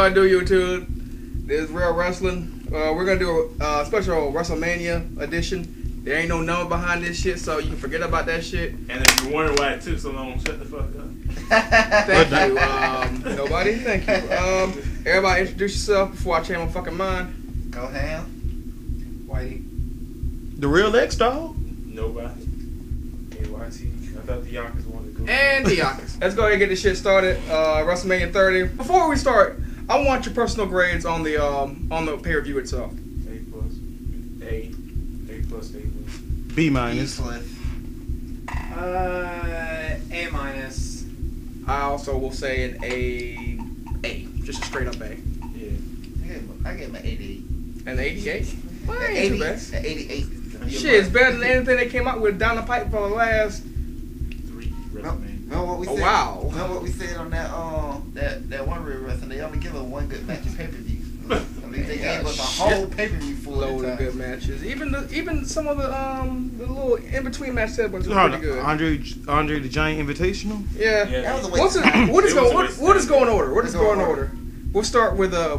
what I do, YouTube? This is Real Wrestling. We're gonna do a special Wrestlemania edition. There ain't no number behind this shit, so you can forget about that shit. And if you're wondering why it took so long, shut the fuck up. Thank you. Nobody, thank you. Everybody introduce yourself before I change my fucking mind. Go ham. Whitey. The real X dog. Nobody. AYT. I thought the Yonkers wanted to go. And the Yonkers. Let's go ahead and get this shit started. WrestleMania 30. Before we start, I want your personal grades on the pay-per-view itself. A plus. A plus. B minus. B plus. A minus. I also will say an A. Just a straight up A. Yeah. I gave him an 88. An 88? Well, that ain't 80, too bad. an 88. Shit, it's better than anything they came out with down the pipe for the last. 3 WrestleMania. Remember what we said? Oh, wow. Remember what we said on that one Real Wrestling? They only give us one good match in pay-per-view. I mean, they gave us a whole pay-per-view full Load of good matches. Even some of the little in between match segments were pretty good. Andre the Giant Invitational. Yeah. That was a waste of time. What is going in order? What is going in order? We'll start with The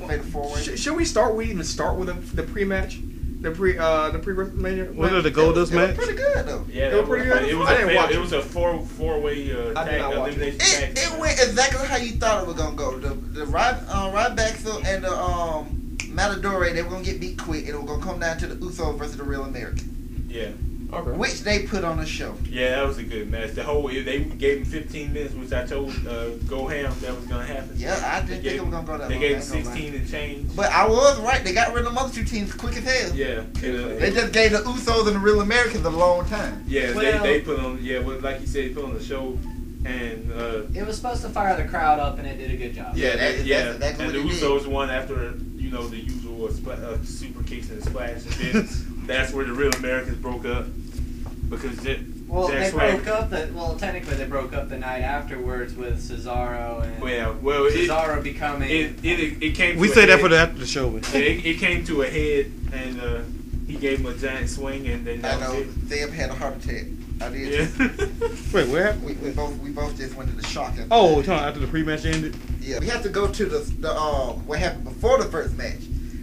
Fatal 4-Way. should we even start with the pre-match? The pre-WrestleMania? What are the Goldust match? Pretty good though. Yeah, They were pretty good? It was I didn't watch it was a four-way tag elimination tag. It went exactly how you thought it was gonna go. The Ryback and the Matador, they were gonna get beat quick, and it was gonna come down to the Usos versus the Real American. Yeah. Okay. Which they put on the show. Yeah, that was a good match. They gave him 15 minutes, which I told Go Ham that was gonna happen. Yeah, I didn't think it was gonna go that long. They gave him 16 and change. But I was right. They got rid of them other two teams quick as hell. Yeah. They just gave the Usos and the Real Americans a long time. Yeah, Well, they put on. Yeah, well, like you said, they put on the show, and It was supposed to fire the crowd up, and it did a good job. yeah, that's and what the it did. Usos won after the usual super kicks and splash, and then that's where the Real Americans broke up because technically they broke up the night afterwards with Cesaro and Cesaro becoming. It came. We to say a that head. for the after the show. It came to a head, and he gave him a giant swing, and then I that was know. it. They had a heart attack. I did. Yeah. Wait, where happened? We both just went to the shock. Oh, after the pre-match ended. Yeah, we have to go to the what happened before the first match,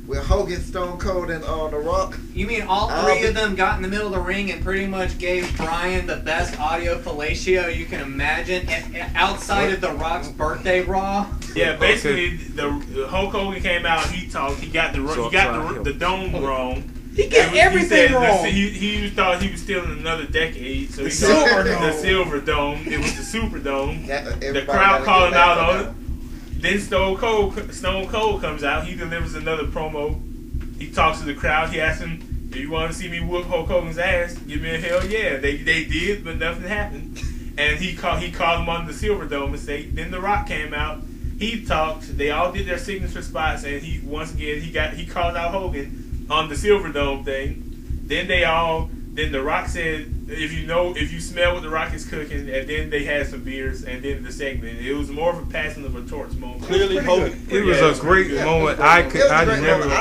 with Hogan, Stone Cold, and The Rock. You mean all three of them got in the middle of the ring and pretty much gave Bryan the best audio fellatio you can imagine outside of The Rock's birthday Raw? Yeah, basically, the Hulk Hogan came out. He talked. He got the dome wrong. He got everything wrong. He thought he was still in another decade. So The he Silver got Dome. the Silver Dome. It was the Super Dome. The Everybody crowd gotta calling get back out on on that. it. Then Stone Cold comes out. He delivers another promo. He talks to the crowd. He asks him, "Do you want to see me whoop Hulk Hogan's ass?" Give me a hell yeah. They did, but nothing happened. And he called him on the Silver Dome mistake. Then The Rock came out. He talked. They all did their signature spots, and he called out Hogan on the Silver Dome thing. Then The Rock said, if you smell what The Rock is cooking, and then they had some beers, and then the segment. It was more of a passing of a torch moment. Clearly, it was a great moment. I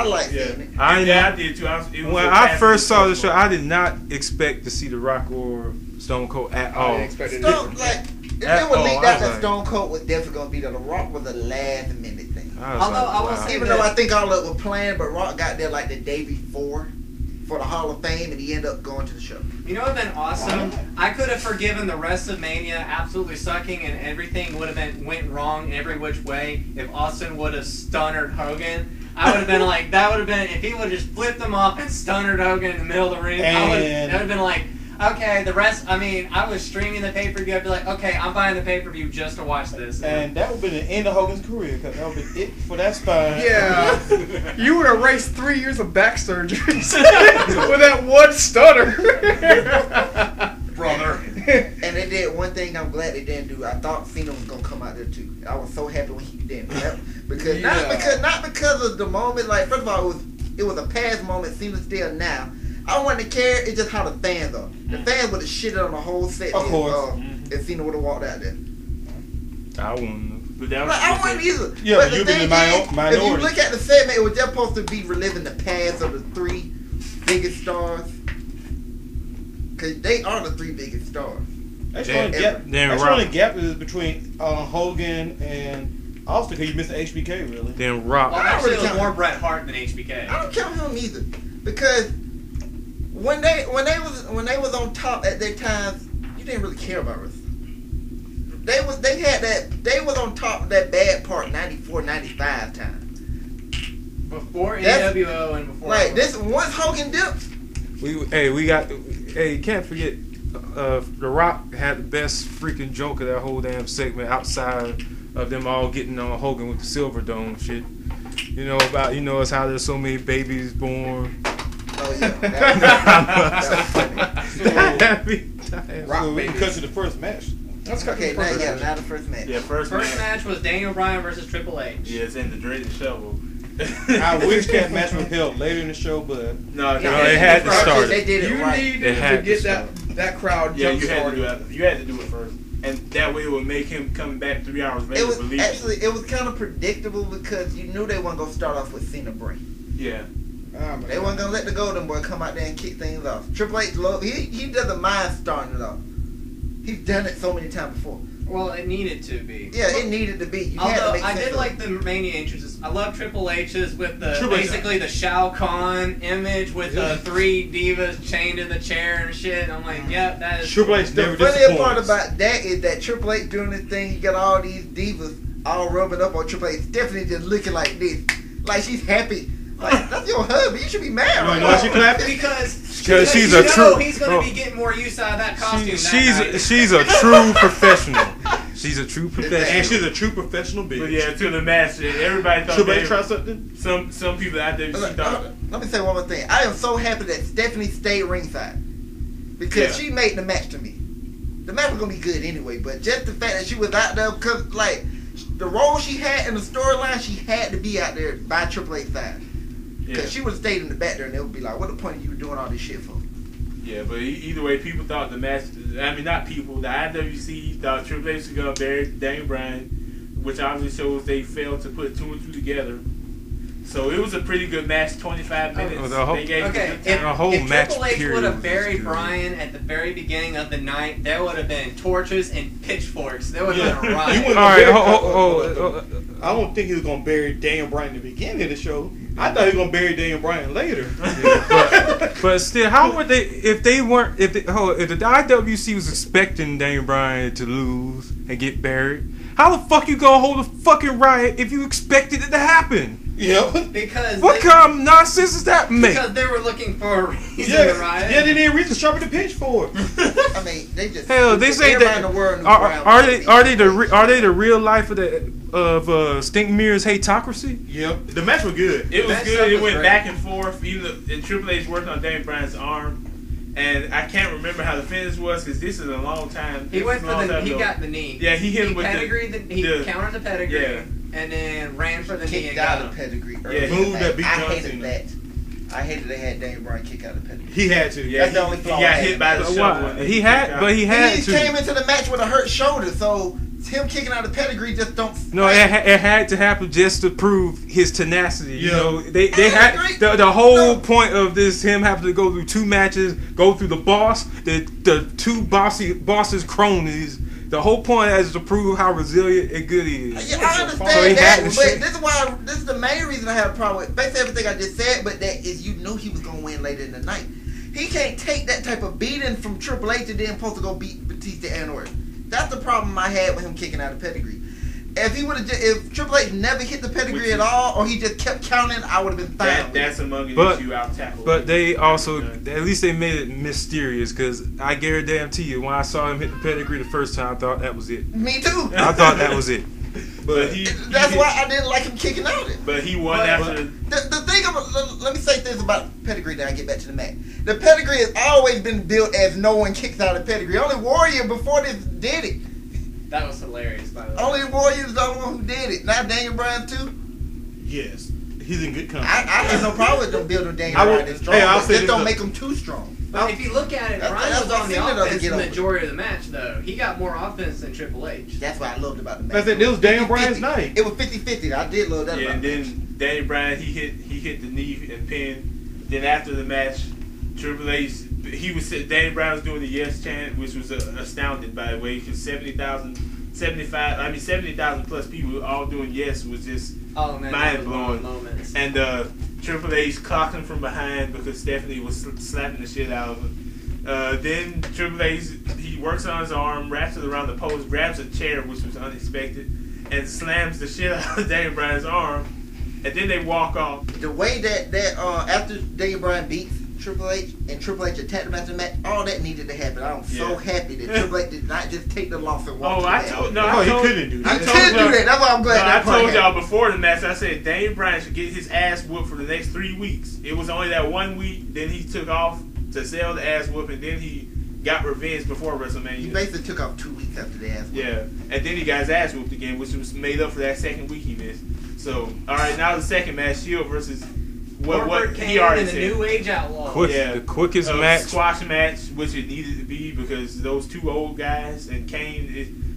like seeing it. I did too. When I first saw the show, I did not expect to see The Rock or Stone Cold at all. I expected Stone, different. if they would leaked I out was that like- Stone Cold was definitely going to be there, The Rock was a last minute thing. Although I will say Even though I think all of it was planned, but Rock got there like the day before for the Hall of Fame, and he ended up going to the show. You know what would have been awesome? I could have forgiven the rest of Mania absolutely sucking and everything would have went wrong in every which way if Austin would have stunnered Hogan. I would have been like, if he would have just flipped him off and stunnered Hogan in the middle of the ring, that would have been like, okay, the rest, I was streaming the pay-per-view, I'd be like, okay, I'm buying the pay-per-view just to watch this. And that would be the end of Hogan's career, because that would be it for that spine. Yeah, you would erase 3 years of back surgeries with that one stutter. Brother. And they did one thing I'm glad they didn't do. I thought Cena was gonna come out there too. I was so happy when he didn't. Because not because of the moment. Like, first of all, it was a past moment. Cena's still now. I wouldn't care. It's just how the fans are. The fans would have shitted on the whole set. Of course. If Cena would have walked out there. I wouldn't. I wouldn't either. Yeah, but you'd the be thing the is, minority. if you look at the segment, it was just supposed to be reliving the past of the three biggest stars. Because they are the three biggest stars. That's the only gap is between Hogan and Austin, because you missed the HBK, really. Then Rock. Well, actually, it was more Bret Hart than HBK. I don't count him either, because when they was on top at their times, you didn't really care about wrestling. They was on top of that bad part 94, 95 time. Before NWO and before. Like this, once Hogan dipped. You can't forget, The Rock had the best freaking joke of that whole damn segment outside of them all getting on Hogan with the Silver Dome shit. You know it's how there's so many babies born. Oh yeah, that was funny. So we can cut to the first match. That's Okay, now the first match. Yeah, first match was Daniel Bryan versus Triple H. Yeah, it's in the dreaded shovel. I wish that match was held later in the show, but No, it had to start. They did it You right. needed to get that crowd Yeah, jump you had to started. do it. You had to do it first, and that way it would make him come back 3 hours later. It was believe actually kind of predictable because you knew they weren't gonna start off with Cena Bray. Yeah. Oh, my They God. weren't gonna let the Golden Boy come out there and kick things off. Triple H he doesn't mind starting it off. He's done it so many times before. Well, it needed to be. Yeah, it needed to be. You had to Although make I sense did of like it. the Mania entrances. I love Triple H's with the Triple H. basically the Shao Kahn image with the 3 divas chained in the chair and shit. I'm like, yep, that is. Triple H never The funniest part disappoints. about that is that Triple H doing this thing, he got all these divas all rubbing up on Triple H. Stephanie just looking like this. Like she's happy. Like, that's your husband. You should be mad right know why now. she clapping? Because she's you a true. he's going to be getting more use out of that costume. She's a true professional. She's a true professional. And she's a true professional bitch. But yeah, to the match, everybody thought Triple H they- try something? Some people out there thought. Let me say one more thing. I am so happy that Stephanie stayed ringside. Because she made the match to me. The match was going to be good anyway, but just the fact that she was out there, because, like, the role she had in the storyline, she had to be out there by Triple H's side. Because she would have stayed in the back there and it would be like, what the point of you doing all this shit for? Yeah, but either way, people thought the match. I mean, not people. The IWC thought Triple H was gonna bury Daniel Bryan, which obviously shows they failed to put 2 and 2 together. So it was a pretty good match. 25 minutes. They gave Okay, a good time. The whole if match Triple H period would have was buried good. Bryan at the very beginning of the night, there would have been torches and pitchforks. There would have been a You riot. wouldn't All right, bury- I don't think he was gonna bury Daniel Bryan in the beginning of the show. I thought he was gonna bury Daniel Bryan later. but still, how would they if the IWC was expecting Daniel Bryan to lose and get buried? How the fuck you gonna hold a fucking riot if you expected it to happen? Yep. Because What kind of nonsense does that make? Because they were looking for a reason Yeah, to riot. yeah, they didn't reach the sharpen the pitch for it. I mean, they just... Hell, they say everybody that in the world knew are Bryan they the real life of Stink Mirror's Hateocracy? Yep. The match was good. It was That good. stuff It was went great. back and forth. And Triple H worked on Daniel Bryan's arm. And I can't remember how the finish was because this is a long time. He went for he ago. got the knee. Yeah, he hit him with he countered the pedigree, Yeah. and then ran for the knee and kicked got out him. the pedigree. Yeah, early. move that beat I John hated Cena. that. I hated they had Daniel Bryan kick out the pedigree. He had to. Yeah, That's the only he flaw I got had. hit by the But shovel. why? and He kicked had, out. but he had He to. came into the match with a hurt shoulder, so him kicking out the pedigree just don't... No, it had to happen just to prove his tenacity. You Yeah. know, they I had agree. the whole No. point of this him having to go through 2 matches, go through the boss, the 2 bosses cronies. The whole point is to prove how resilient and good he is. Yeah, I So he understand had that, to but shit. this is the main reason I have a problem with basically everything I just said, but that is you knew he was going to win later in the night. He can't take that type of beating from Triple H and then supposed to go beat Batista and Orton. That's the problem I had with him kicking out of pedigree. If he would have, if Triple H never hit the pedigree at all, or he just kept counting, I would have been fine. That's among the But- issue out tackle. But they also, at least they made it mysterious, because I guarantee you, when I saw him hit the pedigree the first time, I thought that was it. Me too. I thought that was it. But That's why I didn't like him kicking out it. But he won But- after. The thing about, let me say this about pedigree, then I get back to the match. The pedigree has always been built as no one kicks out of pedigree. Only Warrior before this did it. That was hilarious, by the way. Only Warrior's the only one who did it. Not Daniel Bryan too. Yes. He's in good company. I have no problem with them building Daniel I will- Bryan this strong. hey, I'll but say just this don't up. make him too strong. But if you look at it, That's- Bryan that's was why on the Cena doesn't offense get the over it. majority of the match, though. He got more offense than Triple H. That's what I loved about the match. I said, this was Daniel 50-50. Bryan's night. It was 50-50. I did love that Yeah, about and the match. then Daniel Bryan he hit the knee and pinned. Then after the match, Triple H Daniel Bryan was doing the yes chant, which was astounded by the way, because 70,000 70,000 plus people all doing yes was just mind blowing moments. And Triple H clocked him from behind because Stephanie was slapping the shit out of him. Then Triple H, he works on his arm, wraps it around the post, grabs a chair, which was unexpected, and slams the shit out of Daniel Bryan's arm. And then they walk off. The way that after Daniel Bryan beats Triple H and Triple H attacked him after the match, all that needed to happen. I'm so happy that Triple H did not just take the loss and walk. He couldn't do that. He couldn't do that. That's why I'm glad. I told y'all before the match. I said Daniel Bryan should get his ass whooped for the next 3 weeks. It was only that 1 week. Then he took off to sell the ass whoop, and then he got revenge before WrestleMania. He basically took off 2 weeks after the ass whoop. Yeah, and then he got his ass whooped again, which was made up for that second week he missed. So, all right, now the second match, Shield versus what he already said. The New Age Outlaws. The quickest match. Squash match, which it needed to be because those two old guys and Kane,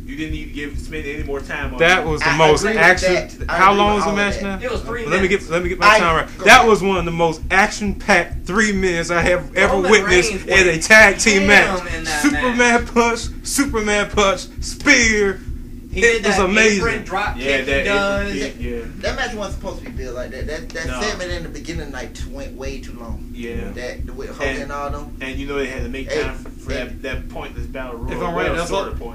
you didn't need to spend any more time on that. Was the most action. How long was the match now? It was 3 minutes. Let me get my time right. That was one of the most action-packed 3 minutes I have ever witnessed in a tag team match. Superman punch, spear. It was amazing. Drop kick he does. That match wasn't supposed to be built like that. That segment in the beginning went way too long. Yeah. That with Hogan and all them. And you know they had to make time for that pointless battle royal. If I'm right,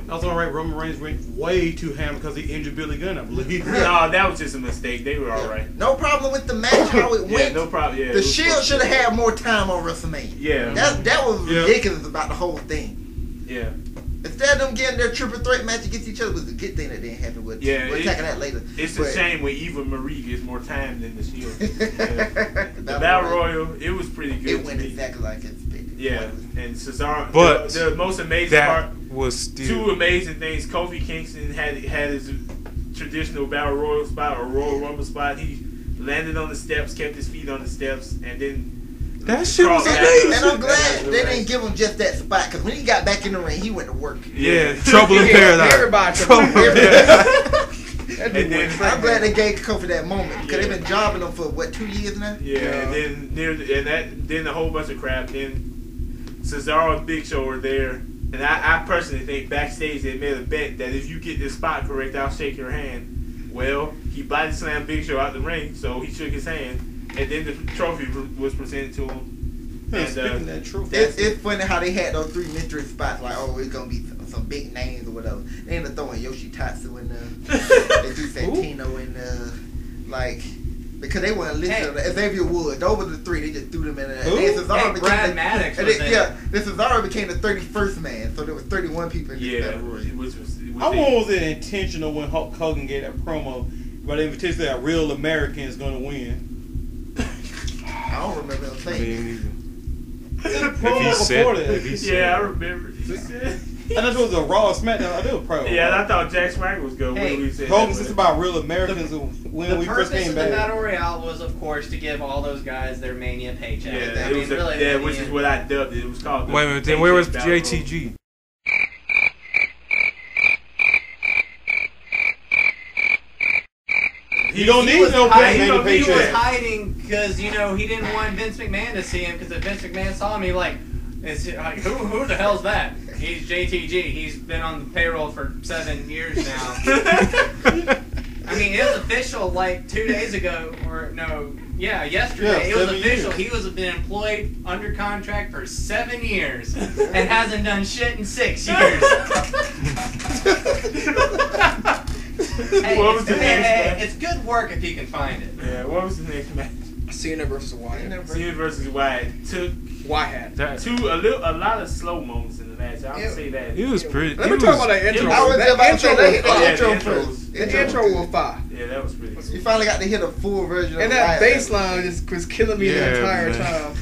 that's all right. Roman Reigns went way too ham because he injured Billy Gunn, I believe. No, that was just a mistake. They were all right. No problem with the match how it went. No problem. Yeah. The Shield should have had more time on WrestleMania. Yeah. That was ridiculous about the whole thing. Yeah. Instead of them getting their triple threat match against each other was a good thing that didn't happen with. We're attacking that later. It's a shame when Eva Marie gets more time than the Shield. The Battle Royal, it was pretty good. It went exactly like expected. Yeah, and Cesaro. But the most amazing part was still 2 amazing things. Kofi Kingston had his traditional Battle Royal spot or Royal Rumble spot. He landed on the steps, kept his feet on the steps, and then. That shit was amazing. And I'm glad they didn't give him just that spot because when he got back in the ring, he went to work. Yeah, trouble in paradise. Everybody trouble in paradise. I'm glad they gave Kofi that moment because they've been jobbing him for 2 years now. Yeah, and then a whole bunch of crap. Then Cesaro and Big Show were there, and I personally think backstage they made a bet that if you get this spot correct, I'll shake your hand. Well, he body slammed Big Show out the ring, so he shook his hand. And then the trophy was presented to him. And that trophy. It's funny how they had those 3 mystery spots, like, oh, it's going to be some big names or whatever. They ended up throwing Yoshitatsu in there. They threw Santino in there. Like, because they weren't listed. Xavier Woods. Those were the 3. They just threw them in there. And then Cesaro Brad Maddox was then Cesaro became the 31st man. So there was 31 people in this battle royal. How was it intentional when Hulk Hogan gave that promo about the invitation that a real American is going to win? I don't remember him saying. I remember. He said. I thought it was a Raw SmackDown. I did a promo. Yeah, and I thought Jack Swagger was good. Hey, when we said Hogan's just about real Americans when we first came back. The Battle Royale was, of course, to give all those guys their Mania paycheck. Yeah, which is what I dubbed it. It was called. Wait a minute. Then where was JTG? He don't need no paycheck. He was hiding because he didn't want Vince McMahon to see him because if Vince McMahon saw him, he who the hell's that? He's JTG. He's been on the payroll for 7 years now. I mean, it was official 2 days ago, yesterday. It was official. Years. He was been employed under contract for 7 years and hasn't done shit in 6 years. It's good work if you can find it. Yeah, what was the next match? Cena versus Wyatt. Cena versus Wyatt took Wyatt. a lot of slow moments in the match. I would say that. It was pretty. Let me talk about that intro. I was about to say that intro first. first. The intro was fire. Yeah, that was pretty cool. You finally got to hear the full version of And that bass line just was killing me the entire time.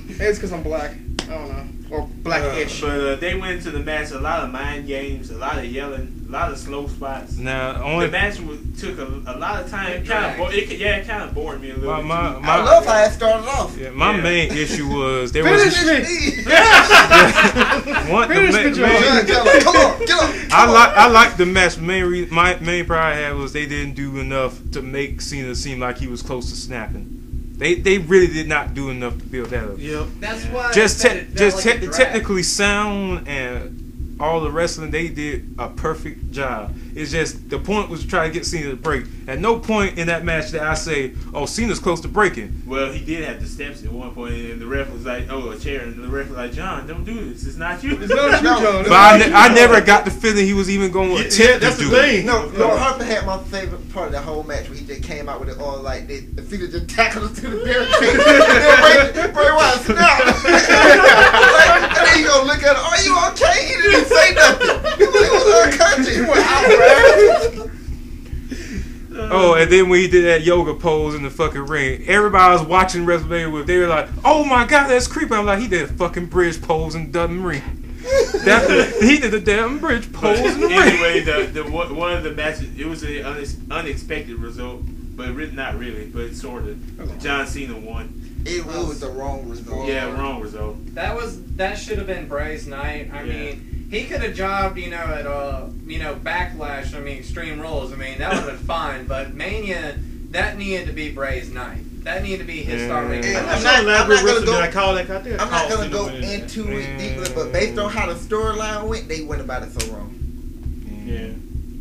Maybe it's because I'm black. I don't know. Or black-ish. But they went into the match, a lot of mind games, a lot of yelling, a lot of slow spots. Now, the match took a lot of time. It kind of bored me a little bit. I love how it started off. Yeah, my main issue was there Finish was me! Come on. I like the match. My main pride I had was they didn't do enough to make Cena seem like he was close to snapping. They really did not do enough to build that up. Yep. That's why just technically sound and all the wrestling, they did a perfect job. It's just the point was to try to get Cena to break. At no point in that match did I say, "Oh, Cena's close to breaking." Well, he did have the steps at one point, and the ref was like, "Oh, a chair," and the ref was like, "John, don't do this. It's not you." It's not you, John. But I never got the feeling he was even going to attempt that's to do the thing. it. No, Harper had my favorite part of the whole match when he just came out with it all like this. The Cena just tackled him to the barricade. Bray Wyatt snapped. And then you gonna look at him, "Are you okay?" He didn't say nothing. He was unconscious. He went out, Oh, and then when he did that yoga pose in the fucking ring, everybody was watching WrestleMania with. They were like, "Oh my god, that's creepy." I'm like, he did a fucking bridge pose in the ring. He did a damn bridge pose in the ring. Anyway, the one of the matches, it was an unexpected result, but not really, but sort of. John Cena won. It was the wrong result. Yeah, wrong result. That should have been Bray's night. I mean, he could have jobbed, at Backlash. I mean, Extreme Rules. I mean, that would have been fine. But Mania, that needed to be Bray's night. That needed to be his star rating. I'm not going to go into it deeply, but based on how the storyline went, they went about it so wrong. Yeah.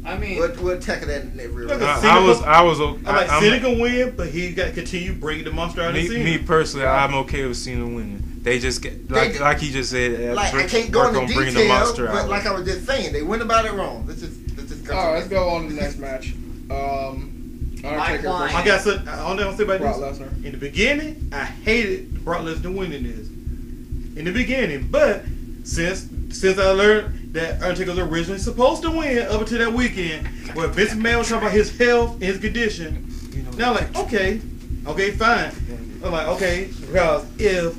I mean, we'll tackle that in that real. I was okay. Cena can win, but he got to continue bringing the monster out of Cena. Me personally, I'm okay with Cena winning. They just get like he just said. Like I can't go into details, but like I was just saying, they went about it wrong. Let's just go. All right, let's go on to the next match. Undertaker. I got something. I don't know what to say about Brock this. Lesnar. In the beginning, I hated Brock Lesnar winning this. In the beginning, but since I learned that Undertaker was originally supposed to win up until that weekend, where Vince McMahon was talking about his health and his condition. Now I'm like, okay, fine. I'm like, okay, because if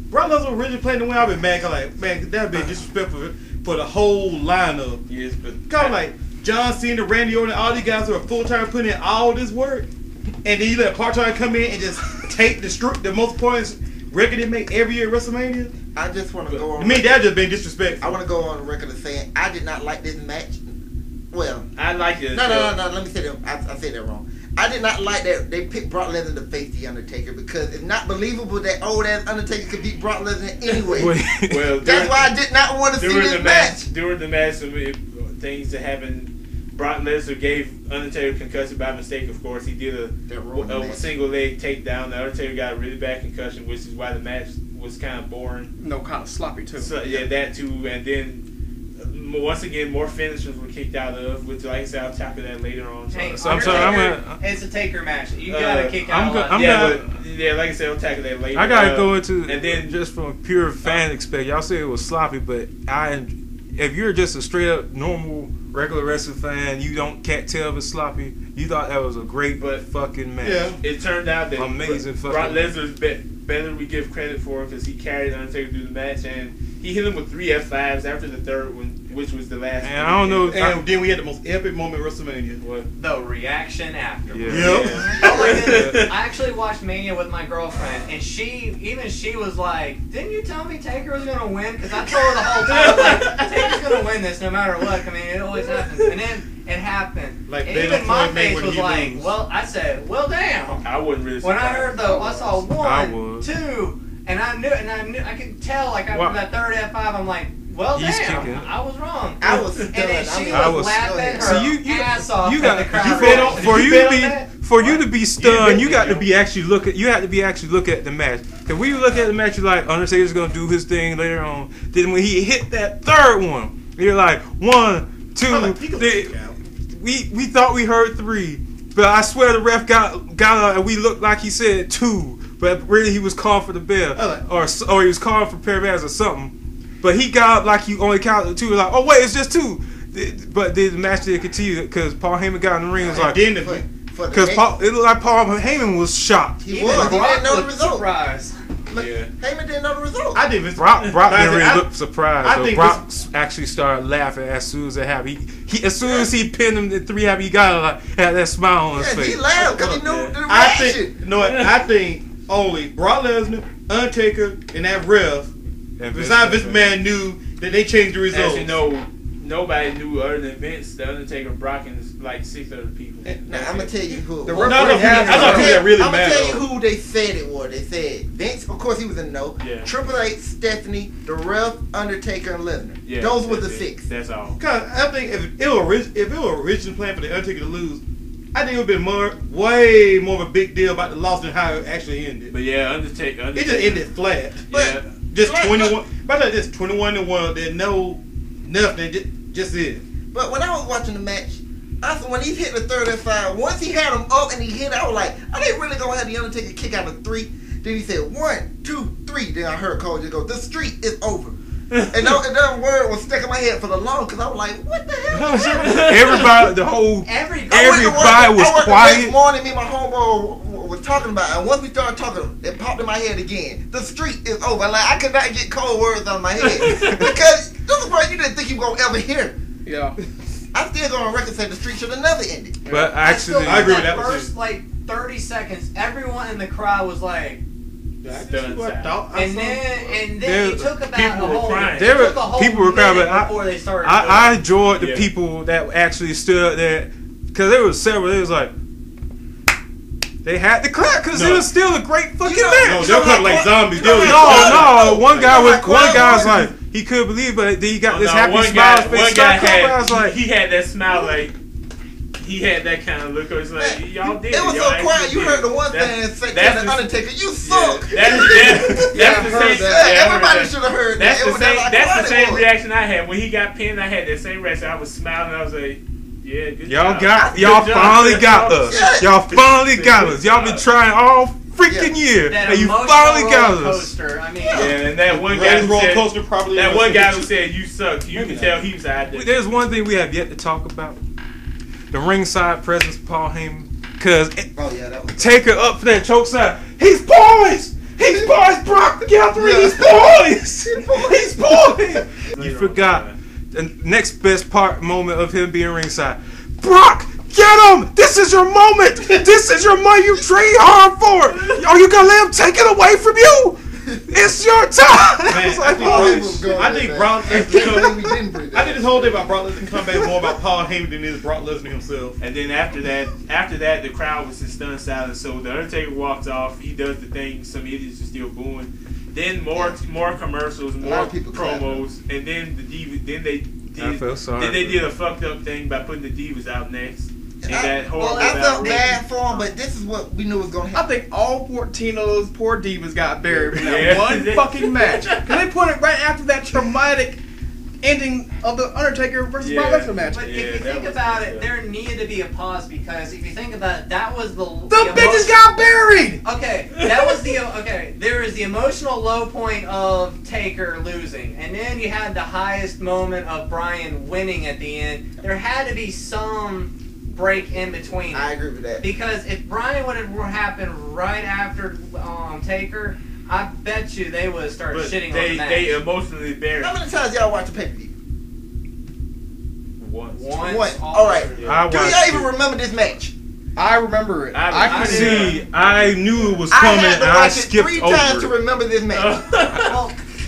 Brock Lesnar originally planned to win, I'd be mad. I'm like, man, that'd be disrespectful for the whole lineup. Yes, but kind of like John Cena, Randy Orton, all these guys who are full time putting in all this work, and then you let part time come in and just take the most points record they make every year at WrestleMania. I just want to go on. I mean, that just been disrespectful. I want to go on record of saying I did not like this match. Well, I like it. No. Let me say that. I said that wrong. I did not like that they picked Brock Lesnar to face the Undertaker because it's not believable that old ass Undertaker could beat Brock Lesnar anyway. Well, that's why I did not want to see this match. During the match, some things that happened. Brock Lesnar gave Undertaker concussion by mistake. Of course, he did a single leg takedown. The Undertaker got a really bad concussion, which is why the match was kind of boring. No, kind of sloppy too. So, yeah, that too, and then. Once again, more finishers were kicked out of, which, like I said, I'll tackle that later on. Hey, so I'm sorry, it's a taker match. You gotta kick out. Like I said, I'll tackle that later. I gotta go into and then just from a pure fan expect. Y'all say it was sloppy, but if you're just a straight up normal regular wrestling fan, you can't tell if it's sloppy. You thought that was a great fucking match. Yeah, it turned out that amazing fucking. Brock Lesnar's better than we give credit for because he carried Undertaker through the match and he hit him with 3 F5s after the third one, which was the last. And I don't know. And then we had the most epic moment at WrestleMania. What? The reaction after. Yeah. Oh my goodness. I actually watched Mania with my girlfriend, and she was like, "Didn't you tell me Taker was gonna win?" Because I told her the whole time, like, Taker's gonna win this no matter what. I mean, it always happens. And then it happened. Like, and even my face was like, "Well," I said, "Well, damn." I wouldn't really. When I heard I saw 1, 2. And I knew, I could tell, like, after that third F5, I'm like, well, damn, I was wrong. I was stunned. And then she was laughing her ass off you at the crowd. For you to be stunned, you got to be actually look at the match. Because when you look at the match, you're like, Undertaker's gonna do his thing later on. Then when he hit that third one, you're like, 1, 2, 3. We thought we heard 3, but I swear the ref got out and we looked like he said 2. But really, he was calling for the bell, or he was calling for paramedics or something. But he got up like he only counted 2. Like, oh wait, it's just 2. But the match did continue because Paul Heyman got in the ring. It was like, because it looked like Paul Heyman was shocked. He was. He didn't know the result. Surprised. Heyman didn't know the result. I didn't. Brock didn't really look surprised. So Brock actually started laughing as soon as it happened. He as soon as he pinned him to 3, he got had that smile on his face. He laughed because he knew the reaction. I think only Brock Lesnar, Undertaker, and that ref, besides Vince McMahon, knew that they changed the result. As you know, nobody knew other than Vince, the Undertaker, Brock, and like 6 other people. Now I'm gonna tell you who. The I'm referee I thought people that really gonna matter. tell you who they said it was. They said Vince, of course he was in the know. Yeah. Triple H, Stephanie, the Ref, Undertaker, and Lesnar. Yeah, Those were the that's it. 6. That's all. Cause I think if it were originally planned for the Undertaker to lose, I think it would have been way more of a big deal about the loss than how it actually ended. But yeah, Undertaker. It just ended flat. Yeah. Just 21. By that, just 21-1. There's no nothing. Just it. But when I was watching the match, when he hit the third F5, once he had him up and he hit, I was like, are they really gonna have the Undertaker kick out of 3? Then he said 1, 2, 3. Then I heard Cole just go, the streak is over. And that word was stuck in my head for the long because I was like, what the hell? Everybody, the whole everybody was quiet. The next morning, me and my homeboy was talking about it. And once we started talking, it popped in my head again. The streak is over. Like, I could not get cold words out of my head. Because this is what you didn't think you were going to ever hear. Yeah. I'm still going on record saying the streak should have never ended. But actually, I agree with that. First, like 30 seconds, everyone in the crowd was like, And then it took about people were crying. There were people were crying, but before they started. I enjoyed the people that actually stood there because there was several. It was like they had to clap because it was still a great fucking match. No, they'll clap like zombies. No. One guy was like he couldn't believe, but then he got this happy smile on his face. One guy had, I was like, he had that smile like. He had that kind of look. It was like, y'all did it. It was y'all so quiet. You heard the one fan say to the Undertaker, "You suck." That's the same. Everybody should have heard that. That's the same reaction I had when he got pinned. I had that same reaction. I was smiling. I was like, "Yeah, good job. Y'all finally got us. Y'all finally got us. Y'all been trying all freaking year, and you finally got us." I mean, and that one guy who said you suck. You can tell he was out there. There's one thing we have yet to talk about. The ringside presence of Paul Heyman. Because Taker up for that choke side. He's poised! He's poised! Brock, get out the ring! He's poised! He's poised! You forgot the next best moment of him being ringside. Brock, get him! This is your moment! This is your money you trained hard for! Are you gonna let him take it away from you? It's your time! Man, I think Brock Lesnar. I think this whole thing about Brock Lesnar come back more about Paul Heyman than it is Brock Lesnar himself. And then after that, the crowd was in stunned silence. So the Undertaker walks off. He does the thing. Some idiots are still booing. Then more commercials, more promos, and then the Divas. Then they did a fucked up thing by putting the Divas out next. I felt bad for him, but this is what we knew was going to happen. I think all 14 of those poor divas got buried from that one fucking match. Because they put it right after that traumatic ending of the Undertaker versus Brock Lesnar match. But if you think about it, there needed to be a pause because if you think about it, that was the bitches got buried. Okay, that was there was the emotional low point of Taker losing, and then you had the highest moment of Bryan winning at the end. There had to be some break in between. I agree with that. Because if Bryan would have happened right after Taker, I bet you they would have started shitting on the match. They emotionally buried. How many times y'all watch the pay-per-view? Once. Alright. Do y'all even remember this match? I remember it. I knew it was coming and I skipped over it. 3 times to remember this match.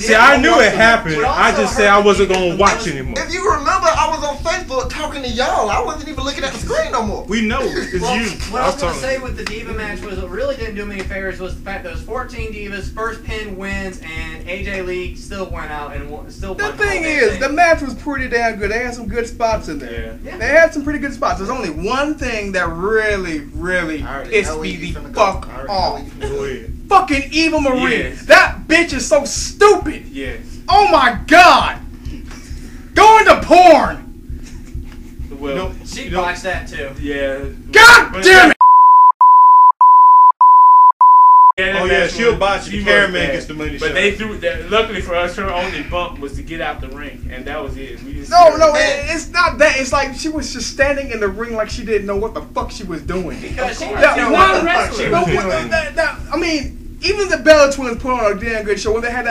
See, I knew it happened. I just said I wasn't going to watch anymore. If you remember, I was on Facebook talking to y'all. I wasn't even looking at the screen no more. We know. It's you. What I was going to say with the Diva match was what really didn't do me any favors was the fact that those 14 Divas, first pin wins, and AJ Lee still went out and still won. The thing is, the match was pretty damn good. They had some good spots in there. Yeah. They had some pretty good spots. There's only one thing that really pissed me the fuck off. Fucking Eva Marie. Yes. That bitch is so stupid. Yes. Oh my god. Going to porn. Well, she watched that too. Yeah. God damn it. She'll botch it. The cameraman gets the money. But they threw that. Luckily for us, her only bump was to get out the ring, and that was it. It's not that. It's like she was just standing in the ring like she didn't know what the fuck she was doing. Because she was that one wrestler. I mean, even the Bella Twins put on a damn good show when they had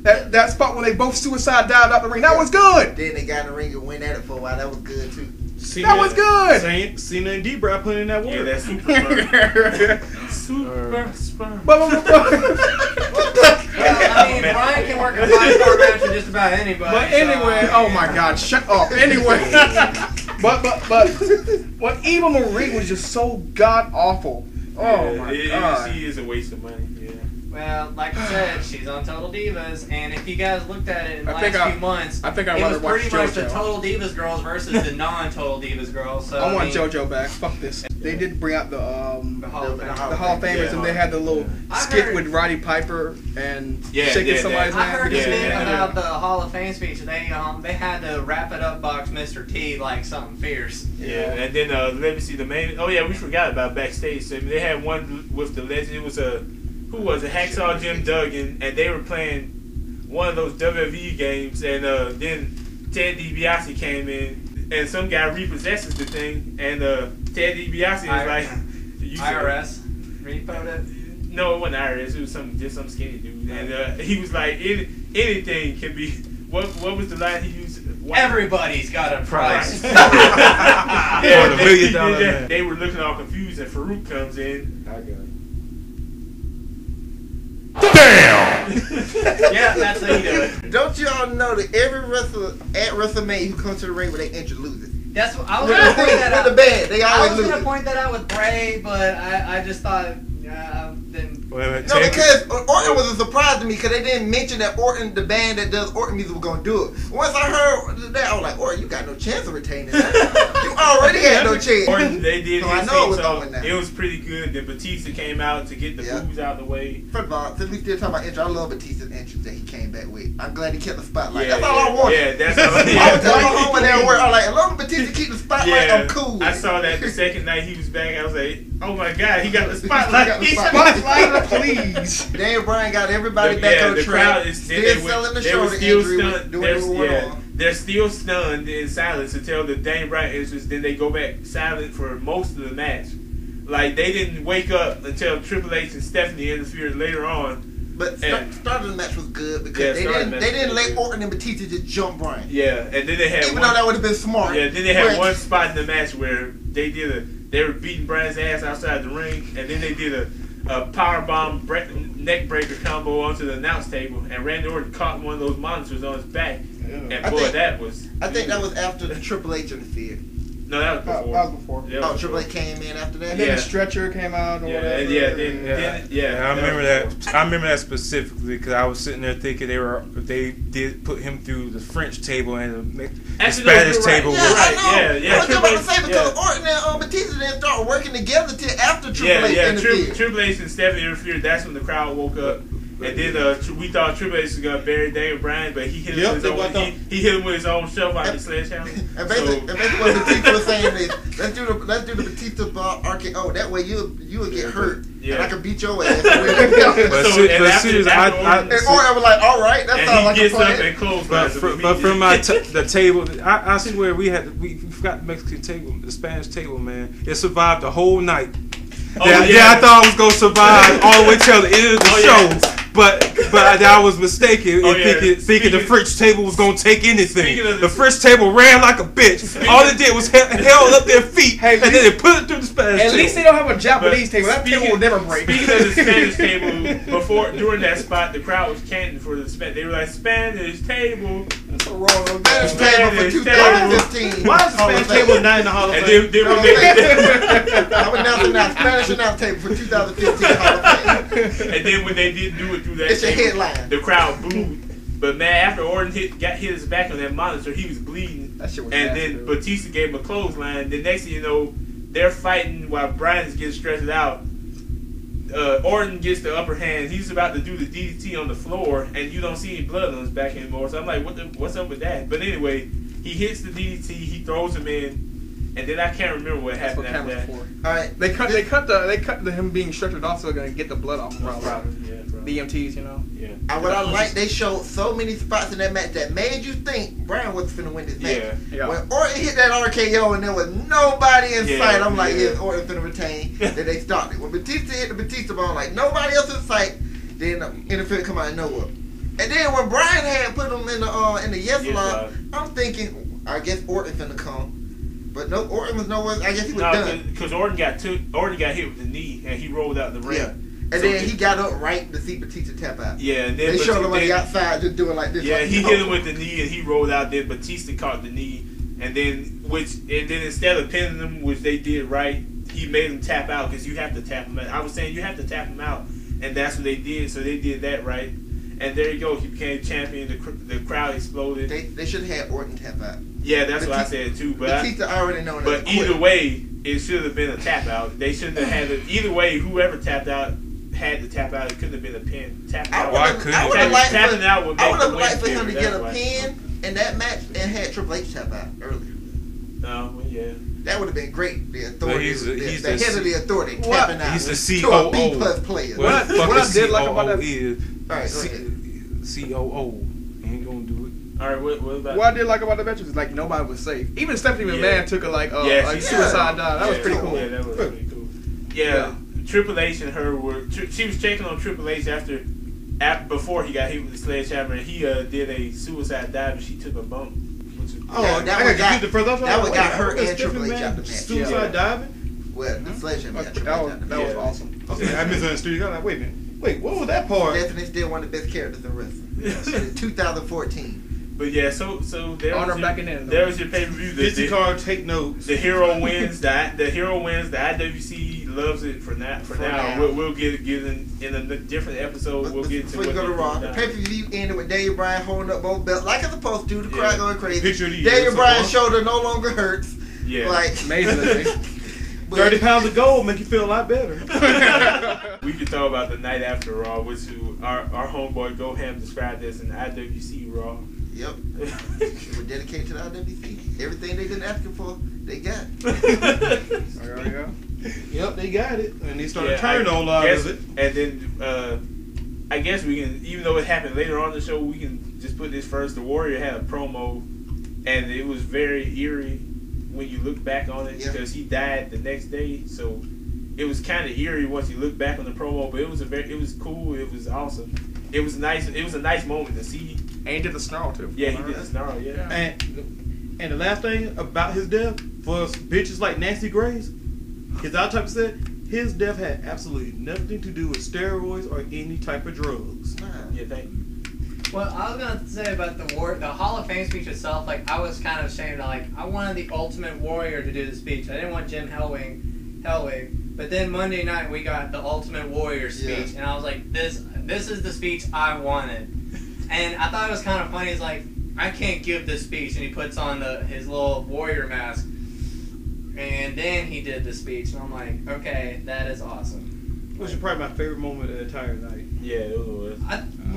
that spot when they both suicide dived out the ring. That was good. Then they got in the ring and went at it for a while. That was good too. That was good. Cena and D-Bry put in that work. Yeah, that's super. Super sperm. What the? I mean, Bryan can work a 5-star match with just about anybody. But anyway, oh my God, shut up. Anyway, but Eva Marie was just so god awful. Oh my God, she is a waste of money. Yeah. Well, like I said, she's on Total Divas, and if you guys looked at it in the last few months, I think it was pretty much the JoJo. Total Divas girls versus the non-Total Divas girls. So I want JoJo back. Fuck this. They did bring out the Hall of Famers, and they had the little skit with Roddy Piper and shaking somebody's hand. I heard the thing about the Hall of Fame speech. They had to wrap it up box Mr. T like something fierce. Yeah, and then let me see the main. Oh yeah, we forgot about backstage. So, they had one with the legend. It was who was it? Hacksaw Jim Duggan, and they were playing one of those WWE games, and then Ted DiBiase came in, and some guy repossesses the thing, and Ted DiBiase was like, IRS repoed it. No, it wasn't IRS. It was some skinny dude, and he was like, anything can be. What was the line he used? Everybody's got a price. Yeah, $1 million. They were looking all confused, and Farouk comes in. I got it. Damn! Yeah, that's how you do it. Don't y'all know that every wrestler at WrestleMania who comes to the ring with their injured loses? That's what I was gonna point that out. With the band, they always I was lose. gonna point that out with Bray, but I just thought then. No, because Orton was a surprise to me because they didn't mention that Orton, the band that does Orton music, was gonna do it. Once I heard that, I was like, Orton, you got no chance of retaining that. You already had no chance. Orton, they did. So I know it was going down. It was pretty good. Then Batista came out to get the boos out of the way. First of all, since we still talking about intro, I love Batista's entrance that he came back with. I'm glad he kept the spotlight. That's all I wanted. Yeah, that's all. I was telling home when they were work. I was like, as long as Batista keep the spotlight, I'm cool. I saw that the second night he was back. I was like, oh my God, he got the spotlight. Spotlight, please. Daniel Bryan got everybody back on track. Still selling the shoulder injury. They're still stunned in silence until the Daniel Bryan entrance. Then they go back silent for most of the match. Like they didn't wake up until Triple H and Stephanie interfered later on. But start of the match was good because they didn't let Orton and Batista just jump Bryan. Yeah, and then they had though that would have been smart. Yeah, then they had one spot in the match where they were beating Bryan's ass outside the ring, and then they did a powerbomb neck breaker combo onto the announce table, and Randy Orton caught one of those monitors on his back, and that was. I think that was after the Triple H interfered. No, that was before. That was before. Oh, Triple H came in after that. And then the stretcher came out. Or whatever. I remember that. I remember that specifically because I was sitting there thinking they did put him through the French table and the Spanish table. Yeah, I know. I was about to say because Orton and Batista didn't start working together till after Triple H interfered. Triple H and Stephanie interfered. That's when the crowd woke up. And then we thought Triple H was gonna bury Daniel Bryan, but he hit him with his own. He hit him with his own shelf out the sledgehammer. And basically what Batista was saying is, let's do the Batista RKO. That way you'll get hurt, and I can beat your ass. And Orton was like, all right, that sounds like a plan. But from the table, I swear we forgot the Mexican table, the Spanish table, man. It survived the whole night. I thought I was gonna survive all the way till the end of the show. But I was mistaken thinking the French table was gonna take anything. The French table ran like a bitch. All it did was held up their feet, and then they put it through the Spanish table. At least they don't have a Japanese table. That table will never break. Speaking of the Spanish table, during that spot, the crowd was chanting for the Spanish. They were like, Spanish table. That's a wrong Spanish table for 2015. Why is the Spanish table not in the Hall of Fame? I'm announcing now, Spanish announce table for 2015 Hall of Fame. And then when they didn't do it through that it's table, a headline. The crowd booed. But man, after Orton got hit his back on that monitor, he was bleeding. That shit was and nasty, then Batista gave him a clothesline. The next thing you know, they're fighting while Bryan is getting stretched out. Orton gets the upper hand. He's about to do the DDT on the floor, and you don't see any blood on his back anymore. So I'm like, what's up with that? But anyway, he hits the DDT. He throws him in, and then I can't remember what happened after that. All right, they cut him being stretchered off, so they're gonna get the blood off. The EMTs, you know. Yeah. What I like, they showed so many spots in that match that made you think Bryan was finna win this match. Yeah. When Orton hit that RKO and there was nobody in sight, I'm like, yes, Orton finna retain. Then they stopped it. When Batista hit the Batista ball, like nobody else in sight, then interference come out of nowhere. And then when Bryan had put him in the yes lock, I'm thinking, I guess Orton finna come. But no, Orton was nowhere. I guess he was done. Because Orton got hit with the knee and he rolled out the ring. Yeah. And then he got up right to see Batista tap out. Yeah, and then they showed him on the outside just doing like this. Yeah, like, he hit him with the knee and he rolled out. Then Batista caught the knee, and then instead of pinning him, which they did right, he made him tap out because you have to tap him out. I was saying you have to tap him out, and that's what they did. So they did that right, and there you go. He became champion. The crowd exploded. They should have had Orton tap out. Yeah, that's what I said too. But Batista already known. But either way, it should have been a tap out. They shouldn't have had it. Either way, whoever tapped out had to tap out. It couldn't have been a pin. Tap out. I would have liked for him to get a pin in that match and had Triple H tap out earlier. No, well, yeah. That would have been great. The authority, he's the head of the authority tapping out. He's the to a COO. B+ player. What I did like about that is COO. Ain't gonna do it. All right, what about? What I did like about the match is like nobody was safe. Even Stephanie McMahon took a suicide dive. That was pretty cool. Yeah, that was pretty cool. Yeah, Triple H and her were. She was checking on Triple H before he got hit with the sledgehammer. And he did a suicide dive and she took a bump. That got her and Triple H out the match. Suicide diving? Well, the sledgehammer. That was awesome. Okay, I misunderstood. You got like, wait a minute. Wait, what was that part? Stephanie still one of the best characters in wrestling. In 2014. But yeah, so there was your pay-per-view. The card, take notes. The hero wins. The hero wins. The IWC loves it for now. We'll get in a different episode. We'll get to before you go to Raw. The pay-per-view ended with Daniel Bryan holding up both belts like it's supposed to. The crowd going crazy. Daniel Bryan's shoulder no longer hurts. Yeah, like amazing. 30 pounds of gold make you feel a lot better. We can talk about the night after Raw, which our homeboy Goham described as an IWC Raw. Yep. We're dedicated to the IWC. Everything they didn't ask for, they got. Yep, they got it. And they started turning on a lot of it. And then I guess we can, even though it happened later on in the show, we can just put this first. The Warrior had a promo, and it was very eerie when you look back on it because he died the next day. So it was kind of eerie once you look back on the promo, but it was cool. It was awesome. It was nice. It was a nice moment to see. And he did the snarl too. Yeah, he did the snarl. Yeah. And the last thing about his death for bitches like Nancy Grace, because I type said his death had absolutely nothing to do with steroids or any type of drugs. Yeah, thank you. Well, I was gonna say about the Hall of Fame speech itself. Like, I was kind of ashamed. I wanted the Ultimate Warrior to do the speech. I didn't want Jim Hellwig. But then Monday night we got the Ultimate Warrior speech, and I was like, this is the speech I wanted. And I thought it was kind of funny. He's like, I can't give this speech, and he puts on his little warrior mask, and then he did the speech, and I'm like, okay, that is awesome. Which is probably my favorite moment of the entire night. Yeah, it was.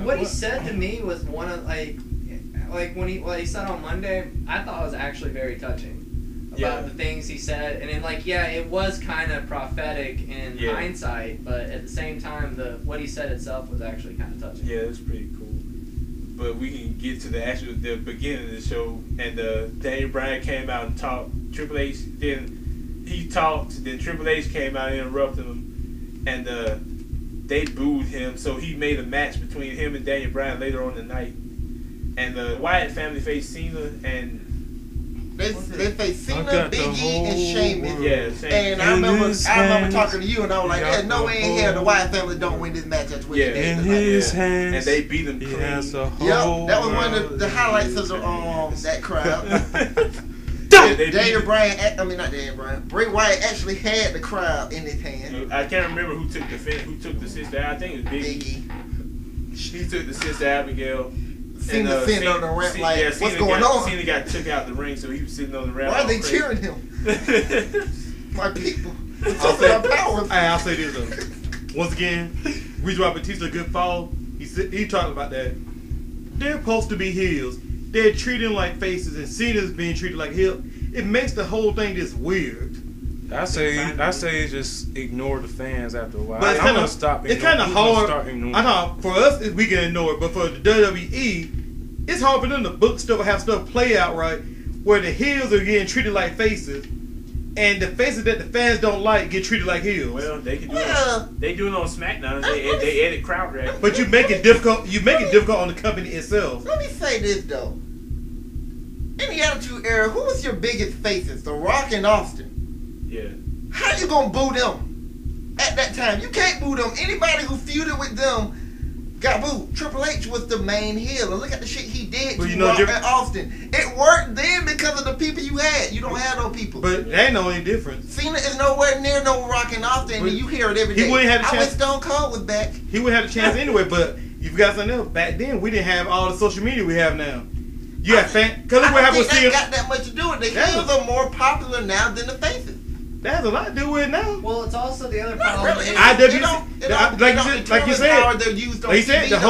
What he said to me was one of like when he said on Monday, I thought it was actually very touching about the things he said, and then it was kind of prophetic in hindsight, but at the same time, what he said itself was actually kind of touching. Yeah, it was pretty cool. But we can get to the beginning of the show, and Daniel Bryan came out and talked. Triple H, then he talked, then Triple H came out and interrupted him, and they booed him, so he made a match between him and Daniel Bryan later on in the night. And the Wyatt family faced Cena, and they faced Cena, Big E, and Sheamus. Yeah, Sheamus. And I remember talking to you, and I was like, "There's no way in hell the Wyatt family don't win this match." That's what they did. In his hands, and they beat him clean. Yep, that was one of the highlights of that crowd. Bray Wyatt actually had the crowd in his hand. I can't remember who took the sister. I think it was Big E. He took the sister Abigail. Cena sitting on the ramp what's going on? Cena got took out the ring, so he was sitting on the ramp. Why are they cheering him? My people. I'll say this though. Once again, reason why Batista a good fall, he talked about that. They're supposed to be heels. They're treating like faces, and Cena's being treated like heel. It makes the whole thing just weird. I say just ignore the fans after a while. But it's kind of hard. I know for us we can ignore it, but for the WWE, it's hard for them to book stuff or have stuff play out right, where the heels are getting treated like faces, and the faces that the fans don't like get treated like heels. Well, they can do it. They do it on SmackDown. They edit crowd reaction. But you make it difficult. You make it difficult on the company itself. Let me say this though. In the Attitude Era, who was your biggest faces? The Rock and Austin. Yeah. How you gonna boo them at at that time. You can't boo them. Anybody who feuded with them got booed. Triple H was the main heel. And look at the shit he did But to you know, Rock and Austin. It worked then because of the people you had. You don't have no people. But that ain't the only difference. Cena is nowhere near no Rock and Austin, and you hear it every day. He wouldn't have a I chance. wish Stone Cold was back. He would have a chance anyway, but you've got something else. Back then, we didn't have all the social media we have now. You have fan. Because I what don't happened think with that got that much to do with it. The That's heels are more popular now than the faces. that has a lot to do with it now. Well, it's also the other Not problem. really. is- Like you said, how they're used on Like you said, TV, the though.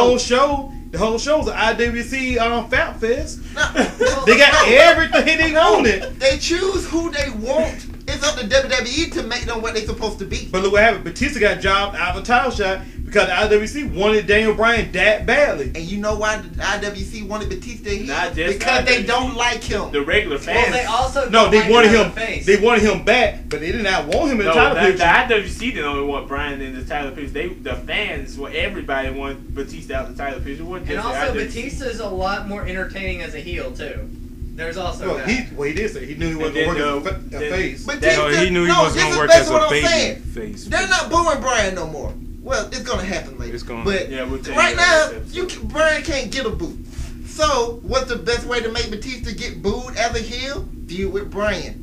whole show's an IWC Fat Fest. No, They got no, everything they wanted. They choose who they want. It's up to WWE to make them what they're supposed to be. But look what happened. Batista got jobbed out of a title shot because the IWC wanted Daniel Bryan that badly. And you know why the IWC wanted Batista here? Not just Because they IWC. don't like him. The regular Well, fans. they also No, don't they like wanted him as him. a face. They wanted him back, but they did not want him in the No, title the picture. IWC didn't only want Bryan in the title picture. The fans, everybody wanted Batista out the title picture. It wasn't And just the also, IWC. Batista's a lot more entertaining as a heel too. There's also Well, that. he did say he knew he wasn't And going to then work as a then- face. Batista, No, he knew he no, wasn't this gonna is work basically as a what I'm baby saying. face. They're not booing Bryan no more. Well, it's gonna happen later. It's gonna- But Yeah, we'll tell you right that now, next Bryan can't get a boot. So, what's the best way to make Batista get booed as a heel? Feud with Bryan.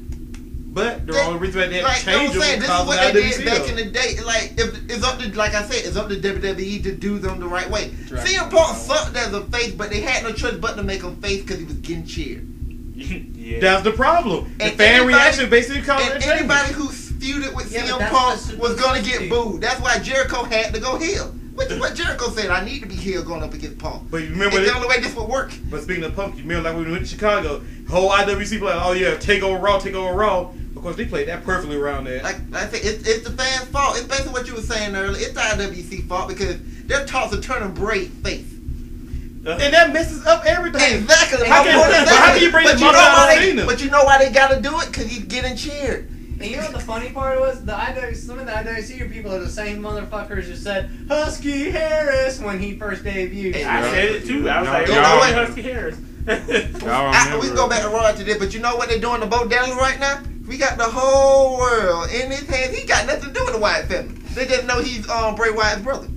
But the only reason they had Like, to change you know what I'm saying? him This was is what because they of did back IWC. in the day. Like, if it's up to, like I said, it's up to WWE to do them the right way. Right. CM Punk sucked as a face, but they had no choice but to make him face because he was getting cheered. Yeah. That's the problem. The And fan anybody- reaction basically caused And that change. anybody who feuded with Yeah, but CM that's Punk what was it's gonna supposed to get be. booed. That's why Jericho had to go heel. Which is what Jericho said. I need to be heel going up against Punk. But you remember It's that? the only way this would work. But speaking of Punk, you remember like when we went to Chicago, whole IWC play, oh yeah, take over Raw, take over Raw. Of course, they played that perfectly around there. Like I said, it's the fans' fault. It's basically what you were saying earlier. It's the IWC fault because they're taught to turn a Bray face. And that messes up everything. Exactly. How can you bring but the you know mother why out of Cena? But you know why they gotta do it? Because he's getting cheered. And you know what the funny part was? Some of the IWC people are the same motherfuckers who said Husky Harris when he first debuted. Hey, I said it too. I was like, You know what? Husky Harris. Y'all We can go back to Raw after this, but you know what they're doing to Bo Dallas right now? We got the whole world in his hands. He got nothing to do with the Wyatt family. They just know he's Bray Wyatt's brother.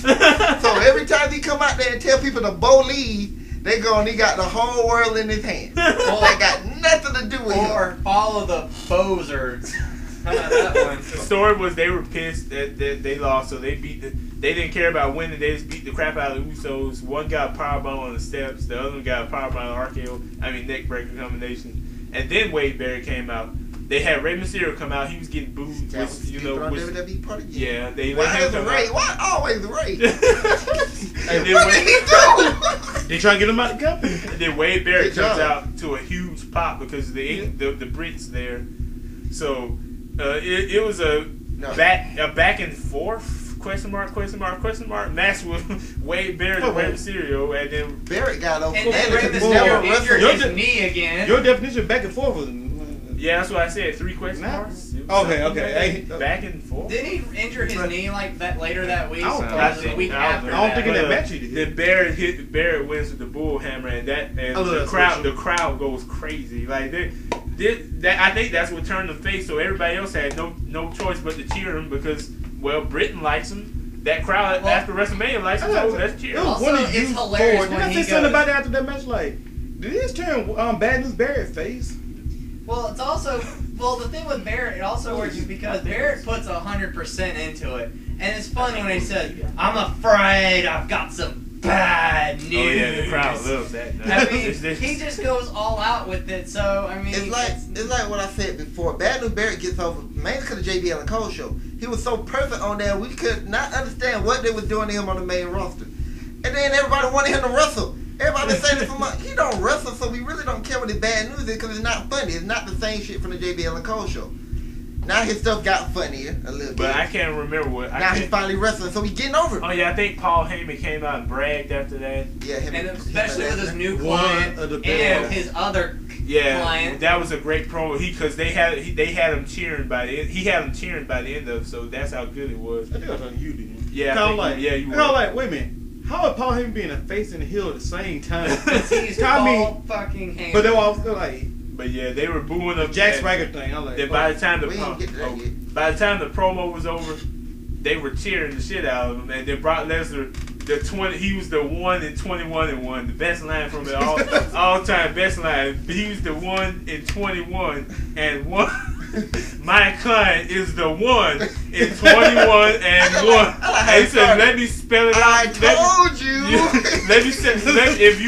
So every time he come out there and tell people to Bo leave, they he got the whole world in his hands. They got nothing to do with him. Or follow the Bozers. How about that one? The story was they were pissed that they lost, so they didn't care about winning. They just beat the crap out of the Usos. One got a powerbomb on the steps. The other one got a powerbomb on the neck breaker combination. And then Wade Barrett came out. They had Rey Mysterio come out. He was getting booed. That was WWE part of yeah, they Why let is him the come Ray? out. Why always the Ray? And then What did he do? They trying to get him out of the company. And then Wade Barrett Good comes job. out to a huge pop because the Brits there. So it was a back and forth question mark match with Wade Barrett and Rey Mysterio, and then Barrett got over. And then Rey because Mysterio never injured wrestled. his knee again. Your definition of back and forth was yeah, that's what I said. 3 question Nah. marks. It was Okay, something okay. like back and forth. Didn't he injure his knee like that later that week? I don't Or think was it so. the week I don't after think- I don't think in that? that match he did. Then Barrett wins with the bull hammer, and love that the crowd goes crazy. Like I think that's what turned them face. So everybody else had no choice but to cheer him because Britain likes him. That crowd after WrestleMania likes him. So let's cheer. It was Also, one of it's you hilarious forward. Did when I he say something goes- about that after that match? Like, did this turn Bad News Barrett face? Well, it's also the thing with Barrett. It also works because Barrett puts 100% into it, and it's fun when he says, "I'm afraid I've got some bad news." Oh yeah, the crowd loves that. I mean, he just goes all out with it. So I mean, It's like what I said before. Bad News Barrett gets over mainly because of JBL and Cole show. He was so perfect on there, we could not understand what they was doing to him on the main roster. And then everybody wanted him to wrestle. Everybody been saying it for months. He don't wrestle, so we really don't care what his bad news is because it's not funny. It's not the same shit from the JBL and Cole show. Now his stuff got funnier a little bit. But I can't remember what. Now he's finally wrestling, so he's getting over it. Oh yeah, I think Paul Heyman came out and bragged after that. Yeah, him and especially with his new One client of the and best. his other Yeah, client. that was a great promo. Because they had him cheering by the end. He had him cheering by the end of. So that's how good it was. I think I was talking to you, didn't you? Yeah, I think you I were. was like, wait a minute. How is Paul Heyman being a face and a heel at the same time? He's I mean, Paul fucking Heyman. but they were all like But yeah, they were booing up Jack that- Swagger thing. I was like, Then by the time We didn't get to that yet. by the time the promo was over, they were cheering the shit out of him, and then Brock Lesnar, he was the 1 in 21 and 1, the best line from it all time best line. He was the 1 in 21 and 1. My client is the 1 in 21 and 1. And he said, "Let me spell it out." I told you. Let me say,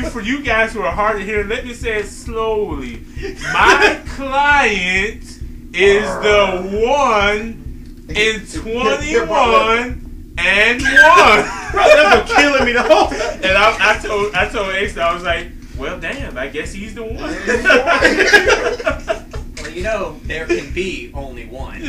for you guys who are hard to hear, let me say it slowly. My client is the 1 in 21 and 1. Bro, that's killing me the whole time. And I told Ace, I was like, well, damn, I guess he's the 1. Well, you know, there can be only one.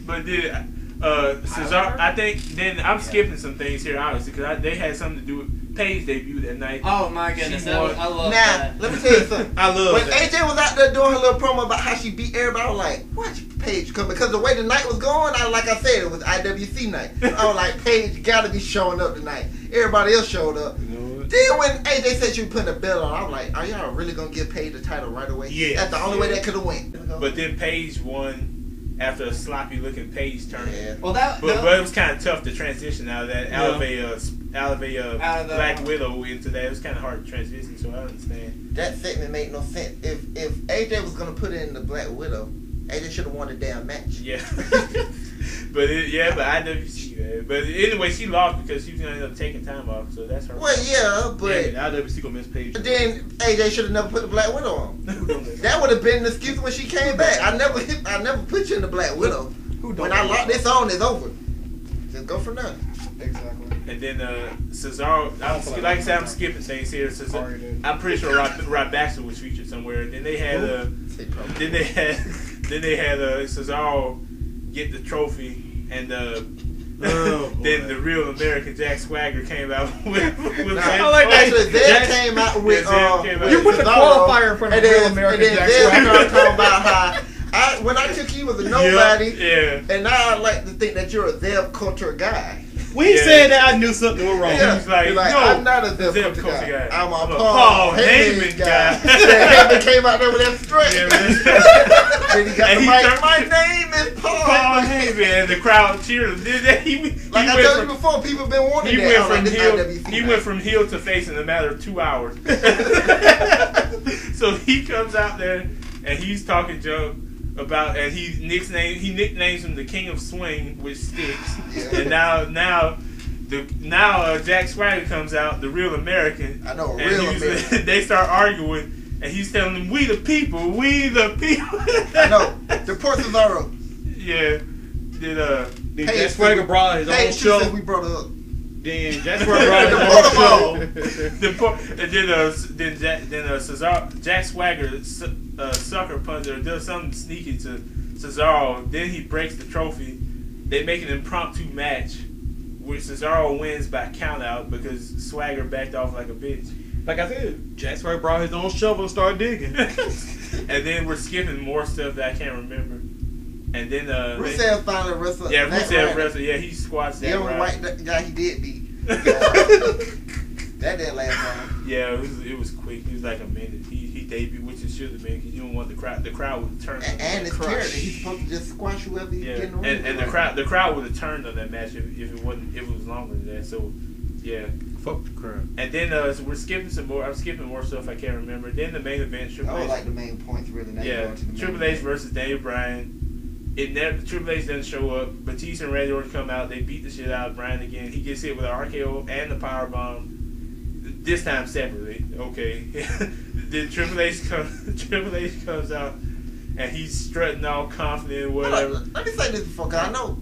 But then, Cesaro, I think, then I'm skipping some things here, obviously, because they had something to do with Paige debut that night. Oh my goodness, I love that. Now, let me tell you something. I love when that. AJ was out there doing her little promo about how she beat everybody, I was like, watch Paige come. Because the way the night was going, like I said, it was IWC night. I was like, Paige gotta be showing up tonight. Everybody else showed up. Then when AJ said she was putting a belt on, I was like, are y'all really gonna give Paige the title right away? Yeah. That's the only way that could have went. But then Paige won after a sloppy looking Paige turn. Yeah. Well, but it was kind of tough to transition out of that, out of a Black Widow into that. It was kind of hard to transition, so I understand. That segment made no sense. If AJ was gonna put it in the Black Widow, AJ should have won the damn match. Yeah. But IWC, man. But anyway, she lost because she was gonna end up taking time off, so that's her. Well, yeah, but IWC gonna miss Paige. then AJ should have never put the Black Widow on. That would have been the excuse when she came back. I never put you in the Black Widow. When I lock this on, it's over. Just go from there. Exactly. And then Cesaro, like I said, I'm skipping things here. I'm pretty sure Rob Baxter was featured somewhere. Then they had Cesaro get the trophy, and then the real American Jack Swagger came out with I like that. Actually, Zed came out with you put the qualifier in front of real American Jack Swagger. And then Zed talking about how when I took you as a nobody, and now I like to think that you're a Zeb culture guy. When he said that, I knew something was wrong. Yeah. He's like, no, I'm not a Zeb culture guy. I'm a Paul Heyman guy. Heyman came out there with that straight. Then he got the mic. My name is Paul Heyman. And the crowd cheered him. Like I told you before, people been wanting that. He went from heel to face in a matter of 2 hours. So he comes out there and he's talking junk about, and he nicknames him the King of Swing with sticks. And now Jack Swagger comes out, the real American. I know, real American. They start arguing, and he's telling them, "We the people, we the people." I know. The poor Cesaro. Yeah. Then Jack Swagger brought his own show. Said we brought it up. Then Jack Swagger brought his own show. Jack Swagger sucker punch or does something sneaky to Cesaro. Then he breaks the trophy. They make an impromptu match where Cesaro wins by count out because Swagger backed off like a bitch. Like I said, Jack Swagger brought his own shovel and started digging. And then we're skipping more stuff that I can't remember. And then Rusev finally wrestled. Yeah, Rusev wrestled. Yeah, he squats that. The only white guy he did beat. That didn't last long. Yeah, it was quick. It was like a minute. He debuted, which it should have been, because you don't want the crowd. The crowd would have turned. And it's character. He's supposed to just squash whoever he's getting rid of. And the crowd would have turned on that match if it was longer than that. So yeah. Fuck the crowd. And then so we're skipping some more. I'm skipping more stuff I can't remember. Then the main event. I would like the main points really. Yeah. Triple H versus Daniel Bryan. Triple H doesn't show up. Batista and Randy Orton come out. They beat the shit out of Bryan again. He gets hit with an RKO and the powerbomb. This time separately. Okay. Then Triple H comes out and he's strutting all confident or whatever. Let me say this before, cause I know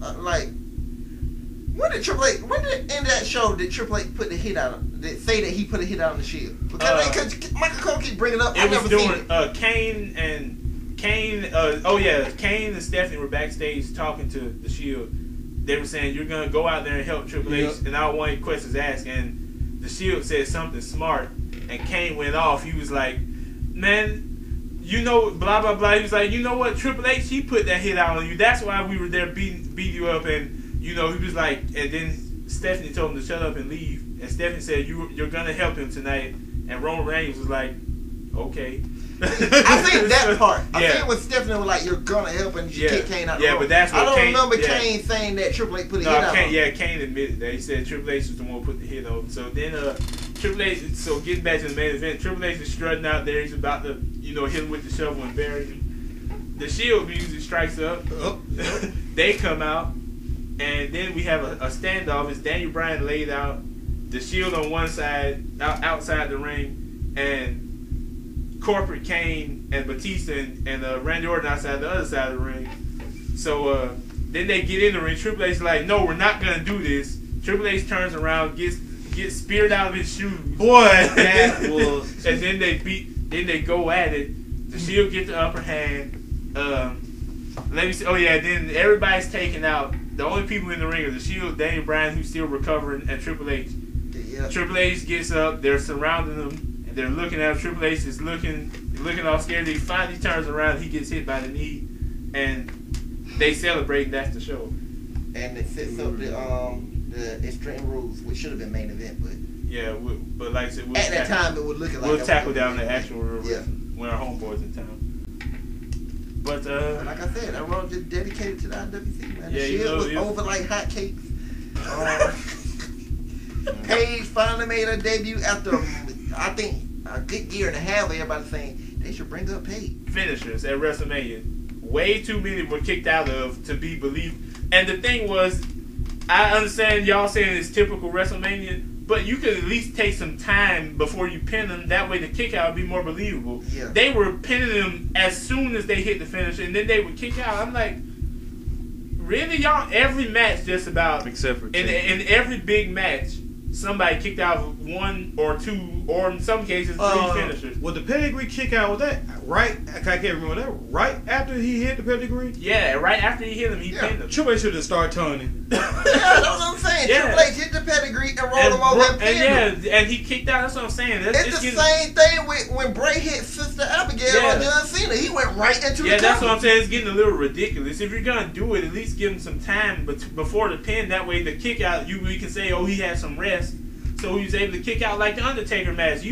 when did in that show did Triple H put the hit out? Did say that he put a hit out on the Shield? Because Michael Cole keep bringing it up. I never seen it. Kane and Stephanie were backstage talking to the Shield. They were saying, you're going to go out there and help Triple H, and I don't want any questions asked. And the Shield said something smart, and Kane went off. He was like, man, you know, blah, blah, blah. He was like, you know what, Triple H, he put that hit out on you. That's why we were there beat you up. And, you know, he was like, and then Stephanie told him to shut up and leave. And Stephanie said, you're going to help him tonight. And Roman Reigns was like, okay. I think that part. I think it was definitely like you're gonna help and you kick Kane out the room. But that's what I don't Kane, remember Kane saying that Triple H put a hit on him. Yeah, Kane admitted that. He said Triple H was the one who put the hit on him. So then Triple H, so getting back to the main event, Triple H is strutting out there. He's about to, hit him with the shovel and bury him. The Shield music strikes up. They come out, and then we have a standoff. It's Daniel Bryan laid out, the Shield on one side, outside the ring, and Corporate Kane and Batista and Randy Orton outside the other side of the ring. So then they get in the ring. Triple H is like, no, we're not gonna do this. Triple H turns around, gets speared out of his shoes. Boy, that was. And then they go at it. The Shield get the upper hand. Let me see. Oh yeah, then everybody's taken out. The only people in the ring are the Shield, Daniel Bryan, who's still recovering, and Triple H. Yeah. Triple H gets up. They're surrounding him. And they're looking at him. Triple H is looking all scared. He finally turns around. He gets hit by the knee, and they celebrate. That's the show. And it sets up the Extreme Rules, which should have been main event, but yeah, but like I said, at that time it would look like we'll tackle down the actual when our homeboys in town. But like I said, that Raw just dedicated to the IWC, man. The yeah, Shield was over like hotcakes. Paige finally made her debut after I think a good year and a half. Everybody saying they should bring up Paige. Finishers at WrestleMania, way too many were kicked out of to be believed. And the thing was, I understand y'all saying it's typical WrestleMania, but you could at least take some time before you pin them. That way the kick out would be more believable. Yeah. They were pinning them as soon as they hit the finisher, and then they would kick out. I'm like, really, y'all? Every match just about, except for in every big match, somebody kicked out of one or two, or in some cases, three finishers. Was the pedigree kick out, was that right? I can't remember that. Right after he hit the pedigree? Yeah, right after he hit him, he pinned him. Triple H should have started turning. Yeah, that's what I'm saying. Triple H hit the pedigree and rolled him over and pinned him. And he kicked out. That's what I'm saying. It's the same thing when Bray hit Sister Abigail on John Cena. He went right into the cover. That's what I'm saying. It's getting a little ridiculous. If you're going to do it, at least give him some time before the pin. That way the kick out, we can say, oh, he had some rest. So he was able to kick out like the Undertaker match.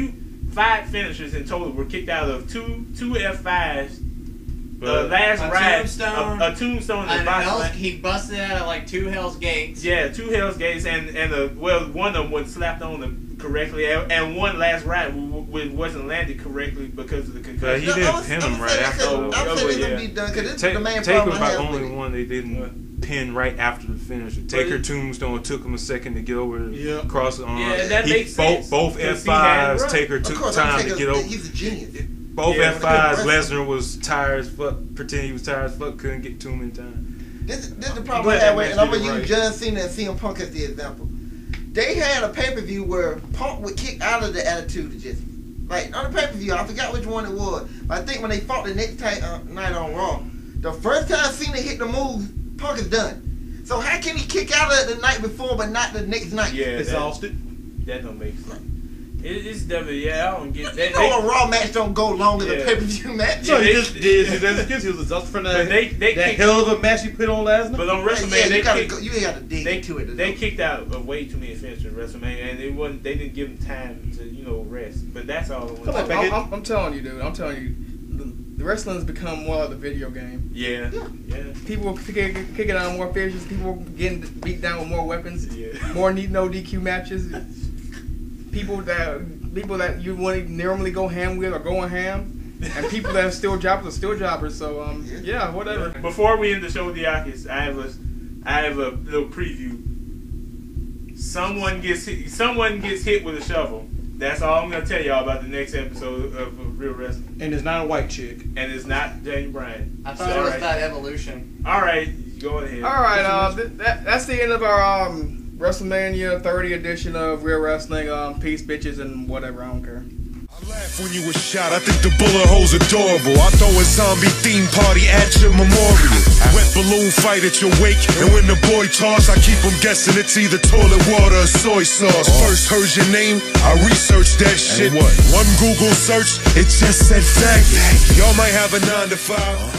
5 finishers in total were kicked out of two F5s. Last ride, a tombstone. He busted out of like 2 Hell's Gates. Yeah, 2 Hell's Gates, and one of them was slapped on them correctly, and one last ride wasn't landed correctly because of the concussion. He didn't pin him right after. Taker was about the only one they didn't pin right after the finish. Taker Tombstone took him a second to get over across the arm. Yeah, that makes sense. Both F5s, Taker took time to get over. He's a genius. Both F5s, Lesnar was tired as fuck, pretending he was tired as fuck, couldn't get to him in time. This is the problem I have with, and I'm going to use John Cena and CM Punk as the example. They had a pay-per-view where Punk would kick out of the Attitude Adjustment. Like, on the pay-per-view, I forgot which one it was, but I think when they fought the next night on Raw, the first time Cena hit the move, Punk is done. So how can he kick out of it the night before but not the next night? Yeah, exhausted. That don't make sense. It's definitely, I don't get that. A Raw match don't go longer than a pay-per-view match. So he just did his excuse. He was exhausted from that hell of a match he put on last night. But on WrestleMania, you got to dig into it. They kicked out of way too many finishers at WrestleMania, and they didn't give them time to rest. But that's all. I'm telling you, dude. I'm telling you, the wrestling's become more like the video game. Yeah. People kicking out more finishers. People getting beat down with more weapons. Yeah. More no DQ matches. People that you wouldn't normally go ham with are going ham, and people that are still jobbers are still jobbers. So yeah, whatever. Before we end the show with the Akis, I have a little preview. Someone gets hit with a shovel. That's all I'm gonna tell y'all about the next episode of Real Wrestling. And it's not a white chick. And it's not Daniel Bryan. I thought it was about Evolution. All right, go ahead. All right, that's the end of our WrestleMania 30 edition of Real Wrestling. Peace, bitches, and whatever. I don't care. I laugh when you were shot. I think the bullet hole's adorable. I throw a zombie theme party at your memorial. Wet balloon fight at your wake. And when the boy toss, I keep him guessing it's either toilet water or soy sauce. First heard your name, I researched that shit. One Google search, it just said faggot. Y'all might have a 9 to 5.